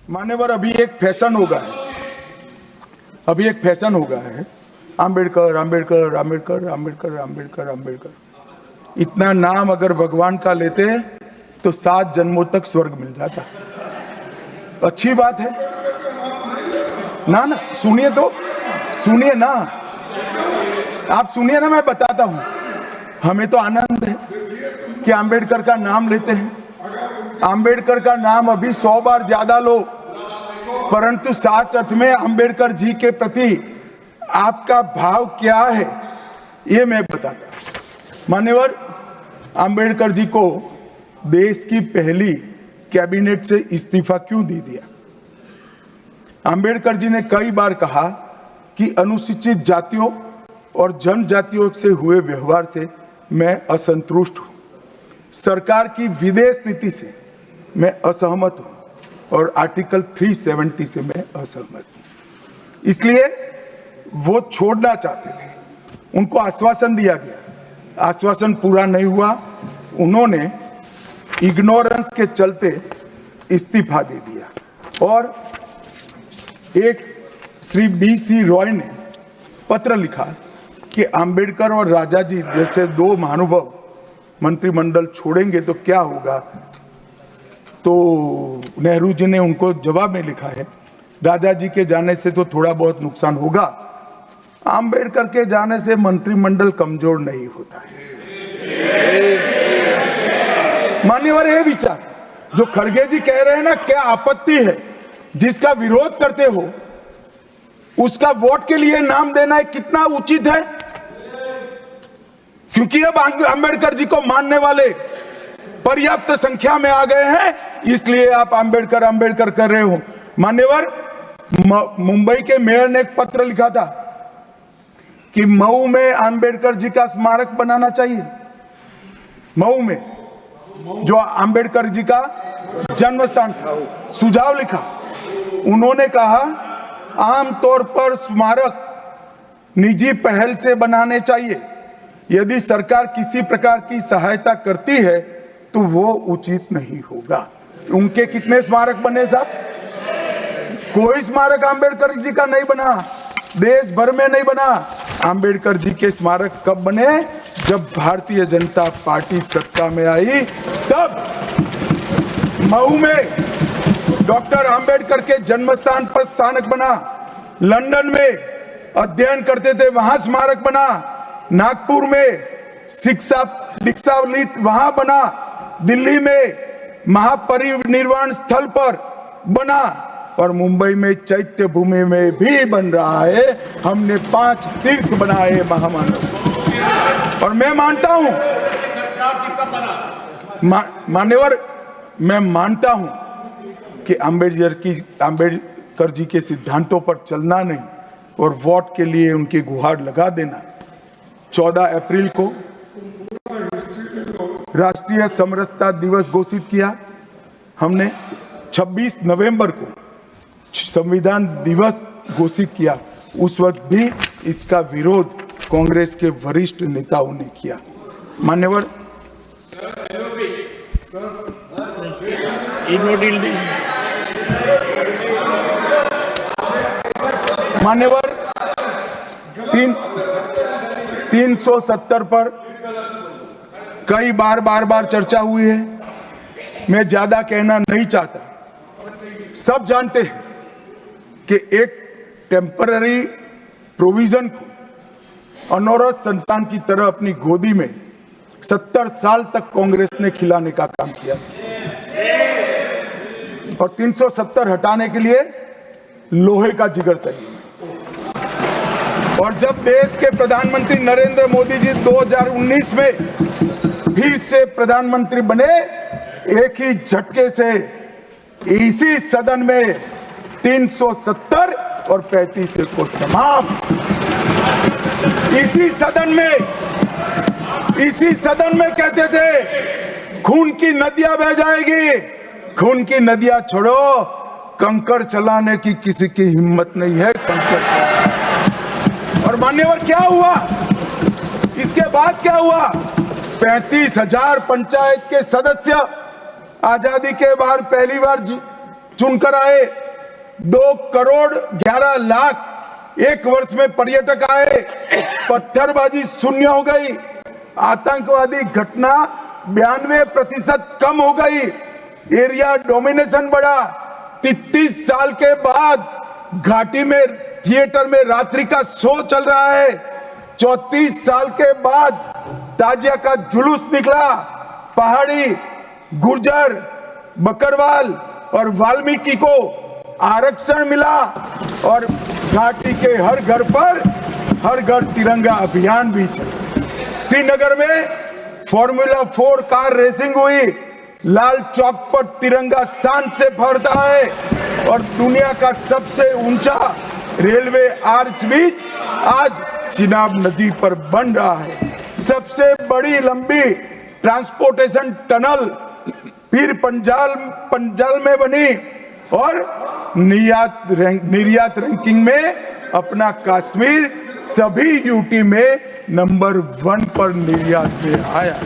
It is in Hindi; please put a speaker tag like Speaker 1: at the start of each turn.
Speaker 1: मान्यवर, अभी एक फैशन हो गया है, आम्बेडकर आम्बेडकर आम्बेडकर आम्बेडकर आम्बेडकर आम्बेडकर। इतना नाम अगर भगवान का लेते तो 7 जन्मों तक स्वर्ग मिल जाता। अच्छी बात है ना? सुनिए तो, सुनिए ना, आप सुनिए ना, मैं बताता हूं। हमें तो आनंद है कि आम्बेडकर का नाम लेते हैं। आम्बेडकर का नाम अभी 100 बार ज्यादा लो, परंतु सच अर्थ में आम्बेडकर जी के प्रति आपका भाव क्या है ये मैं बताता हूं। मान्यवर, आम्बेडकर जी को देश की पहली कैबिनेट से इस्तीफा क्यों दे दिया? आम्बेडकर जी ने कई बार कहा कि अनुसूचित जातियों और जनजातियों से हुए व्यवहार से मैं असंतुष्ट हूं, सरकार की विदेश नीति से मैं असहमत हूं और आर्टिकल 370 से मैं असहमत हूं। इसलिए वो छोड़ना चाहते थे। उनको आश्वासन दिया गया, आश्वासन पूरा नहीं हुआ। उन्होंने इग्नोरेंस के चलते इस्तीफा दे दिया और एक श्री BC रॉय ने पत्र लिखा कि आम्बेडकर और राजा जी जैसे 2 महानुभाव मंत्रिमंडल छोड़ेंगे तो क्या होगा। तो नेहरू जी ने उनको जवाब में लिखा है, राजा जी के जाने से तो थोड़ा बहुत नुकसान होगा, आम्बेडकर के जाने से मंत्रिमंडल कमजोर नहीं होता है। मान्यवर, ये विचार जो खड़गे जी कह रहे हैं ना, क्या आपत्ति है? जिसका विरोध करते हो उसका वोट के लिए नाम देना कितना उचित है? क्योंकि अब आम्बेडकर जी को मानने वाले पर्याप्त संख्या में आ गए हैं, इसलिए आप आम्बेडकर आम्बेडकर कर रहे हो। मान्यवर, मुंबई के मेयर ने एक पत्र लिखा था कि मऊ में आम्बेडकर जी का स्मारक बनाना चाहिए। मऊ में जो आम्बेडकर जी का जन्म स्थान था, सुझाव लिखा। उन्होंने कहा आमतौर पर स्मारक निजी पहल से बनाने चाहिए। यदि सरकार किसी प्रकार की सहायता करती है तो वो उचित नहीं होगा। उनके कितने स्मारक बने साहब? कोई स्मारक आम्बेडकर जी का नहीं बना, देश भर में नहीं बना। आम्बेडकर जी के स्मारक कब बने? जब भारतीय जनता पार्टी सत्ता में आई, तब मऊ में डॉक्टर आम्बेडकर के जन्म स्थान पर स्मारक बना। लंदन में अध्ययन करते थे, वहां स्मारक बना। नागपुर में शिक्षा वहां बना। दिल्ली में महापरिनिर्वाण स्थल पर बना और मुंबई में चैत्य भूमि में भी बन रहा है। हमने 5 तीर्थ बनाए महामानव। और मैं मानता हूं, मान्यवर, मैं मानता हूं कि आम्बेडकर जी के सिद्धांतों पर चलना नहीं और वोट के लिए उनकी गुहार लगा देना। 14 अप्रैल को राष्ट्रीय समरसता दिवस घोषित किया हमने। 26 नवंबर को संविधान दिवस घोषित किया। उस वक्त भी इसका विरोध कांग्रेस के वरिष्ठ नेताओं ने किया। मान्यवर, मान्यवर, 370 पर कई बार चर्चा हुई है। मैं ज्यादा कहना नहीं चाहता। सब जानते हैं कि एक टेम्पररी प्रोविजन को अनौरत संतान की तरह अपनी गोदी में 70 साल तक कांग्रेस ने खिलाने का काम किया और 370 हटाने के लिए लोहे का जिगर चाहिए। और जब देश के प्रधानमंत्री नरेंद्र मोदी जी 2019 में फिर से प्रधानमंत्री बने, एक ही झटके से इसी सदन में 370 और 35 को समाप्त। इसी सदन में कहते थे खून की नदियां बह जाएगी। खून की नदियां छोड़ो, कंकड़ चलाने की किसी की हिम्मत नहीं है। और मान्यवर, क्या हुआ? इसके बाद क्या हुआ? 35,000 पंचायत के सदस्य आजादी के बाद पहली बार चुनकर आए। 2 करोड़ 11 लाख एक वर्ष में पर्यटक आए। पत्थरबाजी शून्य हो गई। आतंकवादी घटना 92% कम हो गई। एरिया डोमिनेशन बढ़ा। 33 साल के बाद घाटी में थिएटर में रात्रि का शो चल रहा है। 34 साल के बाद ताजिया का जुलूस निकला। पहाड़ी, गुर्जर, बकरवाल और वाल्मीकि को आरक्षण मिला और घाटी के हर घर पर हर घर तिरंगा अभियान भी चला। श्रीनगर में फॉर्मूला 4 कार रेसिंग हुई। लाल चौक पर तिरंगा शान से फहरता है और दुनिया का सबसे ऊंचा रेलवे आर्च ब्रिज आज चिनाब नदी पर बन रहा है। सबसे बड़ी लंबी ट्रांसपोर्टेशन टनल फिर पंजाल में बनी और निर्यात रैंकिंग में अपना कश्मीर सभी यूटी में नंबर 1 पर निर्यात में आया।